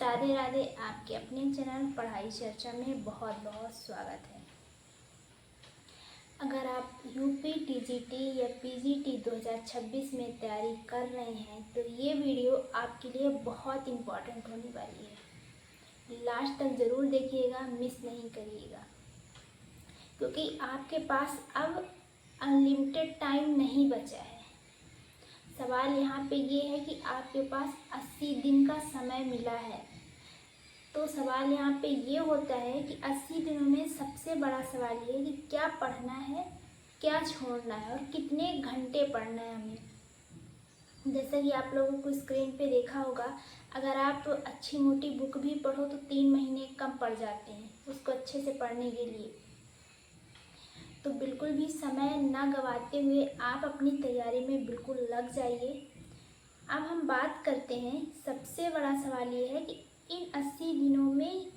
राधे राधे। आपके अपने चैनल पढ़ाई चर्चा में बहुत बहुत स्वागत है। अगर आप यूपी टीजीटी या पीजीटी 2026 में तैयारी कर रहे हैं तो ये वीडियो आपके लिए बहुत इम्पोर्टेंट होने वाली है। लास्ट तक ज़रूर देखिएगा, मिस नहीं करिएगा, क्योंकि आपके पास अब अनलिमिटेड टाइम नहीं बचा है। सवाल यहाँ पे ये है कि आपके पास 80 दिन का समय मिला है। तो सवाल यहाँ पे ये होता है कि 80 दिनों में सबसे बड़ा सवाल ये है कि क्या पढ़ना है, क्या छोड़ना है और कितने घंटे पढ़ना है हमें। जैसा कि आप लोगों को स्क्रीन पे देखा होगा, अगर आप अच्छी मोटी बुक भी पढ़ो तो 3 महीने कम पड़ जाते हैं उसको अच्छे से पढ़ने के लिए। तो बिल्कुल भी समय ना गंवाते हुए आप अपनी तैयारी में बिल्कुल लग जाइए। अब हम बात करते हैं, सबसे बड़ा सवाल ये है कि इन 80 दिनों में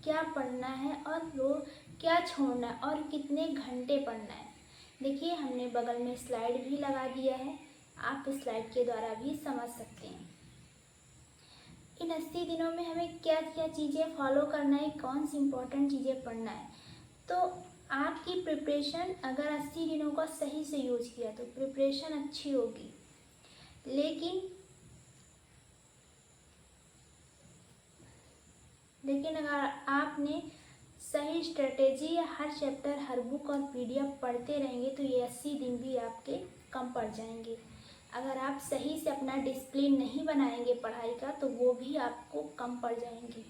क्या पढ़ना है और क्या छोड़ना है और कितने घंटे पढ़ना है। देखिए, हमने बगल में स्लाइड भी लगा दिया है, आप स्लाइड के द्वारा भी समझ सकते हैं। इन 80 दिनों में हमें क्या क्या चीज़ें फॉलो करना है, कौन सी इम्पोर्टेंट चीज़ें पढ़ना है। तो आपकी प्रिपरेशन अगर 80 दिनों का सही से यूज किया तो प्रिपरेशन अच्छी होगी, लेकिन अगर आपने सही स्ट्रेटेजी या हर चैप्टर, हर बुक और पीडीएफ पढ़ते रहेंगे तो ये 80 दिन भी आपके कम पड़ जाएंगे। अगर आप सही से अपना डिसिप्लिन नहीं बनाएंगे पढ़ाई का तो वो भी आपको कम पड़ जाएंगे।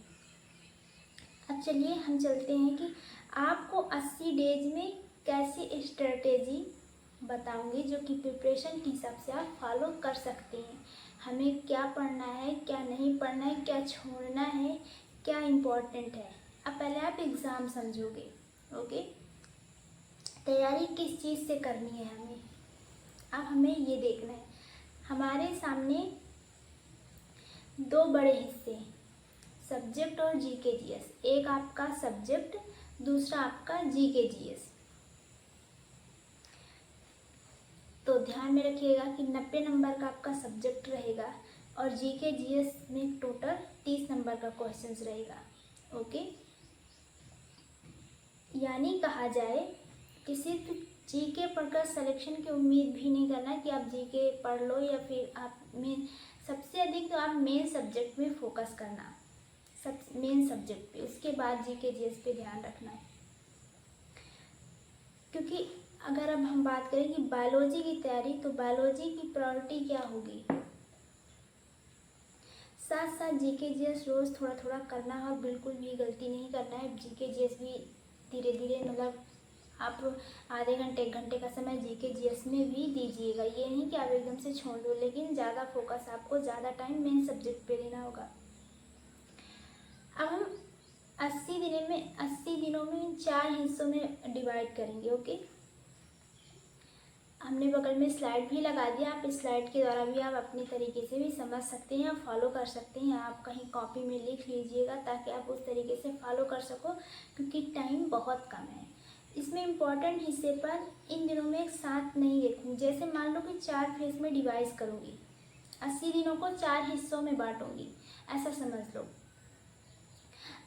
अब चलिए हम चलते हैं कि आपको 80 डेज में कैसी स्ट्रेटेजी बताऊंगी जो कि प्रिपरेशन के हिसाब से आप फॉलो कर सकते हैं। हमें क्या पढ़ना है, क्या नहीं पढ़ना है, क्या छोड़ना है, क्या इम्पोर्टेंट है। अब पहले आप एग्ज़ाम समझोगे। ओके, तैयारी किस चीज़ से करनी है हमें, अब हमें ये देखना है। हमारे सामने दो बड़े हिस्से हैं, सब्जेक्ट और जीके जीएस। एक आपका सब्जेक्ट, दूसरा आपका जीके जीएस। तो ध्यान में रखिएगा कि 90 नंबर का आपका सब्जेक्ट रहेगा और जीके जीएस में टोटल 30 नंबर का क्वेश्चंस रहेगा। ओके, यानी कहा जाए कि सिर्फ जीके पढ़कर सिलेक्शन की उम्मीद भी नहीं करना कि आप जीके पढ़ लो या फिर आप सबसे अधिक तो आप मेन सब्जेक्ट में फोकस करना, मेन सब्जेक्ट पे, उसके बाद जीके जीएस पे ध्यान रखना है। क्योंकि अगर अब हम बात करें कि बायोलॉजी की तैयारी, तो बायोलॉजी की प्रायोरिटी क्या होगी, साथ साथ जीके जीएस रोज़ थोड़ा थोड़ा करना है और बिल्कुल भी गलती नहीं करना है। जीके जीएस भी धीरे धीरे, मतलब आप आधे घंटे 1 घंटे का समय जीके जीएस में भी दीजिएगा। ये नहीं कि आप एकदम से छोड़ दो, लेकिन ज़्यादा फोकस आपको ज़्यादा टाइम मेन सब्जेक्ट पे देना होगा। अब हम 80 दिनों में 4 हिस्सों में डिवाइड करेंगे। ओके, हमने बगल में स्लाइड भी लगा दिया, आप इस स्लाइड के द्वारा भी आप अपनी तरीके से भी समझ सकते हैं, फॉलो कर सकते हैं। आप कहीं कॉपी में लिख लीजिएगा ताकि आप उस तरीके से फॉलो कर सको, क्योंकि टाइम बहुत कम है। इसमें इम्पॉर्टेंट हिस्से पर इन दिनों में एक साथ नहीं देखूँगी। जैसे मान लो कि 4 फेज में डिवाइड करूँगी, 80 दिनों को 4 हिस्सों में बांटूँगी, ऐसा समझ लो।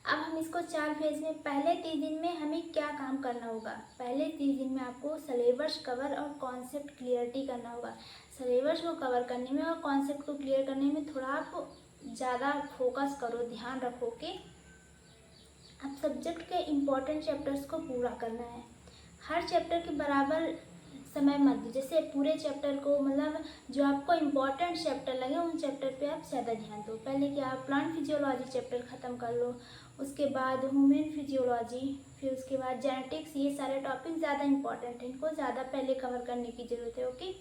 अब हम इसको 4 फेज में, पहले 30 दिन में हमें क्या काम करना होगा। पहले 30 दिन में आपको सिलेबस कवर और कॉन्सेप्ट क्लियरिटी करना होगा। सिलेबस को कवर करने में और कॉन्सेप्ट को क्लियर करने में थोड़ा आप ज़्यादा फोकस करो, ध्यान रखो कि आप सब्जेक्ट के इम्पोर्टेंट चैप्टर्स को पूरा करना है। हर चैप्टर के बराबर समय मत दो, जैसे पूरे चैप्टर को, मतलब जो आपको इम्पोर्टेंट चैप्टर लगे उन चैप्टर पे आप ज़्यादा ध्यान दो। पहले कि आप प्लांट फिजियोलॉजी चैप्टर ख़त्म कर लो, उसके बाद ह्यूमन फिजियोलॉजी, फिर उसके बाद जेनेटिक्स। ये सारे टॉपिक ज़्यादा इम्पोर्टेंट हैं, इनको ज़्यादा पहले कवर करने की ज़रूरत है। ओके,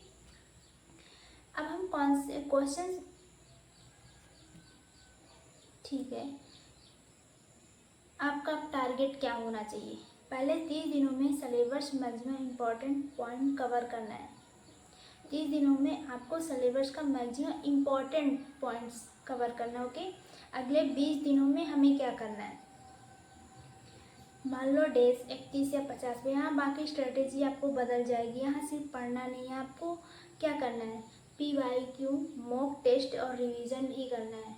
अब हम कौन से क्वेश्चन, ठीक है, आपका टारगेट क्या होना चाहिए। पहले 30 दिनों में syllabus maximum important point cover करना है। 30 दिनों में आपको सिलेबस का मैक्सिमम इम्पॉर्टेंट पॉइंट्स कवर करना है। ओके, अगले 20 दिनों में हमें क्या करना है, मान लो डेज 31 या 50 पे, यहाँ बाकी स्ट्रेटेजी आपको बदल जाएगी। यहाँ सिर्फ पढ़ना नहीं है, आपको क्या करना है, PYQ, मॉक टेस्ट और रिवीजन भी करना है।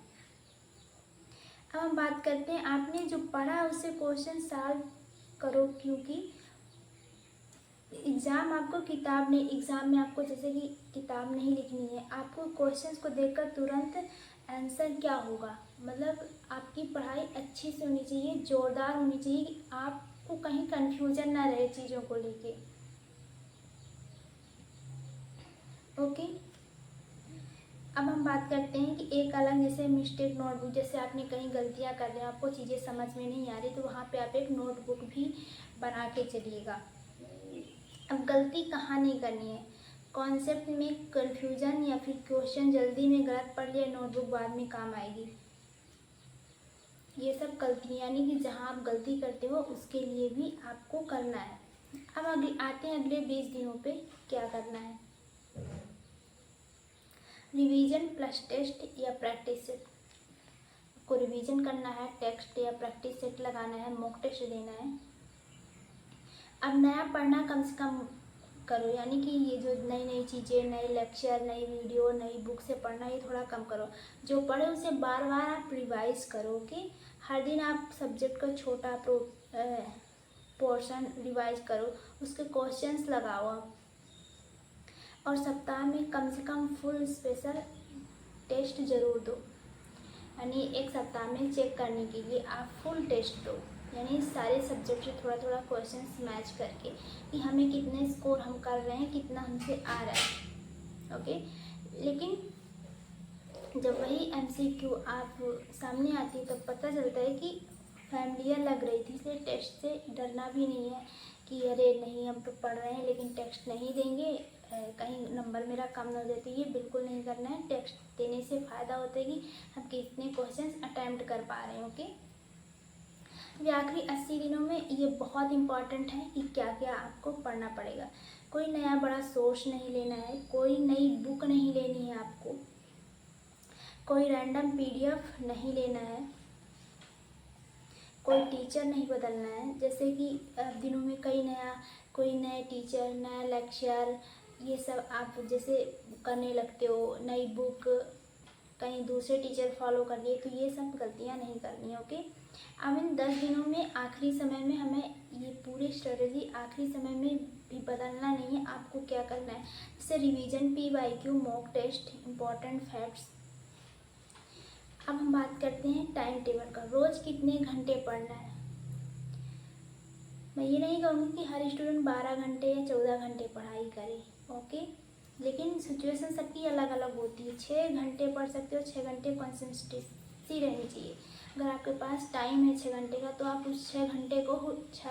अब हम बात करते हैं आपने जो पढ़ा उससे क्वेश्चन सॉल्व करो, क्योंकि एग्ज़ाम आपको किताब नहीं, एग्ज़ाम में आपको जैसे कि किताब नहीं लिखनी है, आपको क्वेश्चंस को देखकर तुरंत आंसर क्या होगा, मतलब आपकी पढ़ाई अच्छी से होनी चाहिए, ज़ोरदार होनी चाहिए कि आपको कहीं कन्फ्यूजन ना रहे चीज़ों को लेके। ओके, अब हम बात करते हैं कि एक अलग जैसे मिस्टेक नोटबुक, जैसे आपने कहीं गलतियां कर रहे हैं, आपको चीज़ें समझ में नहीं आ रही, तो वहाँ पे आप एक नोटबुक भी बना के चलिएगा। अब गलती कहाँ नहीं करनी है, कॉन्सेप्ट में कन्फ्यूजन या फिर क्वेश्चन जल्दी में गलत पढ़ लिया, नोटबुक बाद में काम आएगी। ये सब गलती यानी कि जहाँ आप गलती करते हो उसके लिए भी आपको करना है। अब अगले आते हैं अगले 20 दिनों पे क्या करना है। रिवीजन प्लस टेस्ट या प्रैक्टिस सेट, आपको रिवीजन करना है, टेक्स्ट या प्रैक्टिस सेट लगाना है, मॉक टेस्ट देना है। अब नया पढ़ना कम से कम करो, यानी कि ये जो नई नई चीज़ें, नए लेक्चर, नई वीडियो, नई बुक से पढ़ना ये थोड़ा कम करो। जो पढ़े उसे बार बार आप रिवाइज करो कि हर दिन आप सब्जेक्ट का छोटा पोर्शन रिवाइज करो, उसके क्वेश्चंस लगाओ आप, और सप्ताह में कम से कम फुल स्पेशल टेस्ट ज़रूर दो, यानी एक सप्ताह में चेक करने के लिए आप फुल टेस्ट दो, यानी सारे सब्जेक्ट से थोड़ा थोड़ा क्वेश्चंस मैच करके कि हमें कितने स्कोर हम कर रहे हैं, कितना हमसे आ रहा है। ओके, लेकिन जब वही MCQ आप सामने आती है तो पता चलता है कि फैमिलियर लग रही थी, इसलिए टेस्ट से डरना भी नहीं है कि अरे नहीं हम तो पढ़ रहे हैं लेकिन टेक्स्ट नहीं देंगे, कहीं नंबर मेरा कम ना हो जाए, तो ये बिल्कुल नहीं करना है। टेक्स्ट देने से फ़ायदा होता है कि हम कितने क्वेश्चंस अटैम्प्ट कर पा रहे हैं। ओके, ये आखिरी 80 दिनों में ये बहुत इम्पॉर्टेंट है कि क्या क्या आपको पढ़ना पड़ेगा। कोई नया बड़ा सोर्स नहीं लेना है, कोई नई बुक नहीं लेनी है आपको, कोई रैंडम PDF नहीं लेना है, कोई टीचर नहीं बदलना है। जैसे कि दिनों में कोई नए टीचर, नया लेक्चर, ये सब आप जैसे करने लगते हो, नई बुक, कहीं दूसरे टीचर फॉलो कर लिए, तो ये सब गलतियाँ नहीं करनी है। ओके, अब इन 10 दिनों में आखिरी समय में हमें ये पूरी स्ट्रेटजी आखिरी समय में भी बदलना नहीं है। आपको क्या करना है, जैसे revision, PYQ, mock test, important facts. अब हम बात करते हैं टाइम टेबल का, रोज़ कितने घंटे पढ़ना है। मैं ये नहीं कहूँगी कि हर स्टूडेंट 12 घंटे या 14 घंटे पढ़ाई करे, ओके, लेकिन सिचुएशन सबकी अलग अलग होती है। 6 घंटे पढ़ सकते हो, 6 घंटे कंसिस्टेंसी रहनी चाहिए। अगर आपके पास टाइम है 6 घंटे का, तो आप उस 6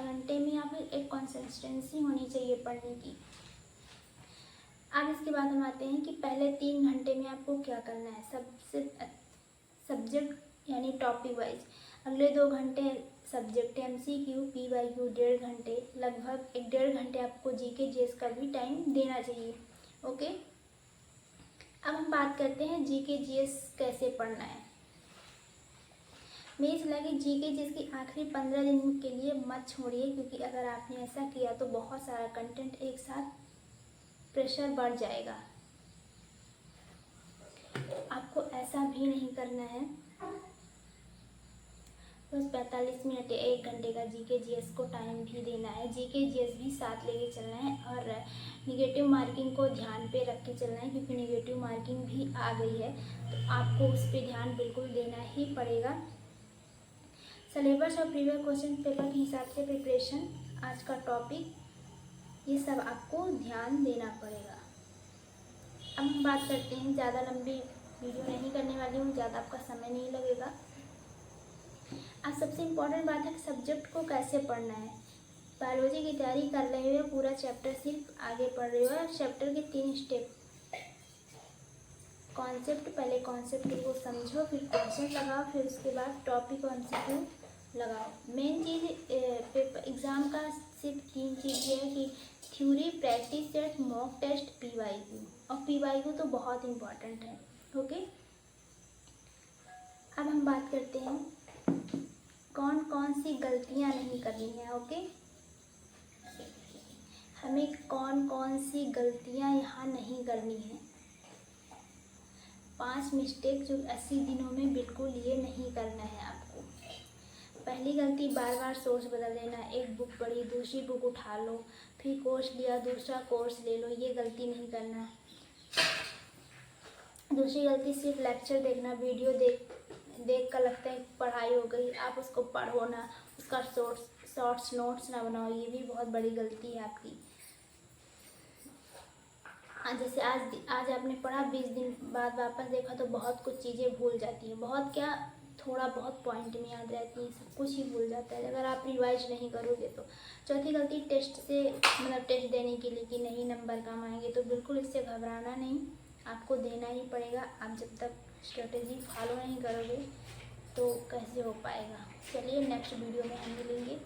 घंटे में आप एक कंसिस्टेंसी होनी चाहिए पढ़ने की। अब इसके बाद हम आते हैं कि पहले 3 घंटे में आपको क्या करना है, सबसे सब्जेक्ट यानी टॉपिक वाइज। अगले 2 घंटे सब्जेक्ट MCQ, PYQ, 1.5 घंटे, लगभग 1.5 घंटे आपको GK GS का भी टाइम देना चाहिए। ओके, अब हम बात करते हैं GK GS कैसे पढ़ना है। मेरी सलाह कि GK GS की आखिरी 15 दिन के लिए मत छोड़िए, क्योंकि अगर आपने ऐसा किया तो बहुत सारा कंटेंट एक साथ प्रेशर बढ़ जाएगा। आपको ऐसा भी नहीं करना है, बस 45 मिनट या 1 घंटे का GK GS को टाइम भी देना है। GK GS भी साथ लेके चलना है, और निगेटिव मार्किंग को ध्यान पे रख के चलना है, क्योंकि निगेटिव मार्किंग भी आ गई है, तो आपको उस पर ध्यान बिल्कुल देना ही पड़ेगा। सिलेबस और प्रीवियस क्वेश्चन पेपर के हिसाब से प्रिपरेशन, आज का टॉपिक, ये सब आपको ध्यान देना पड़ेगा। अब हम बात करते हैं, ज़्यादा लंबी वीडियो नहीं करने वाली हूँ, ज़्यादा आपका समय नहीं लगेगा। आज सबसे इम्पोर्टेंट बात है कि सब्जेक्ट को कैसे पढ़ना है। बायोलॉजी की तैयारी कर रहे हो, पूरा चैप्टर सिर्फ आगे पढ़ रहे हो, चैप्टर के 3 स्टेप। कॉन्सेप्ट, पहले कॉन्सेप्ट को समझो, फिर क्वेश्चन लगाओ, फिर उसके बाद टॉपिक और MCQ लगाओ। मेन चीज़ पेपर एग्ज़ाम का सिर्फ 3 चीज़ ये है कि theory, practice set, mock test, PYQ, और PYQ तो बहुत इम्पॉर्टेंट है। ओके, अब हम बात करते हैं कौन कौन सी गलतियां नहीं करनी है। ओके, हमें कौन कौन सी गलतियां यहाँ नहीं करनी है। 5 मिस्टेक जो 80 दिनों में बिल्कुल ये नहीं करना है आपको। पहली गलती बार बार सोर्स बदल देना। एक बुक पढ़ी, दूसरी बुक उठा लो, फिर कोर्स लिया, दूसरा कोर्स ले लो, ये गलती नहीं करना। दूसरी गलती सिर्फ लेक्चर देखना, वीडियो देख कर लगता है पढ़ाई हो गई, आप उसको पढ़ो ना, उसका शॉर्ट्स नोट्स ना बनाओ, ये भी बहुत बड़ी गलती है आपकी। जैसे आज आपने पढ़ा, 20 दिन बाद वापस देखा तो बहुत कुछ चीज़ें भूल जाती हैं। बहुत क्या, थोड़ा बहुत पॉइंट में याद रहती है, सब कुछ ही भूल जाता है अगर आप रिवाइज नहीं करोगे तो। चौथी गलती टेस्ट से मतलब टेस्ट देने के लिए कि नहीं नंबर कम आएंगे, तो बिल्कुल इससे घबराना नहीं, आपको देना ही पड़ेगा। आप जब तक स्ट्रेटेजी फॉलो नहीं करोगे तो कैसे हो पाएगा। चलिए नेक्स्ट वीडियो में हम मिलेंगे।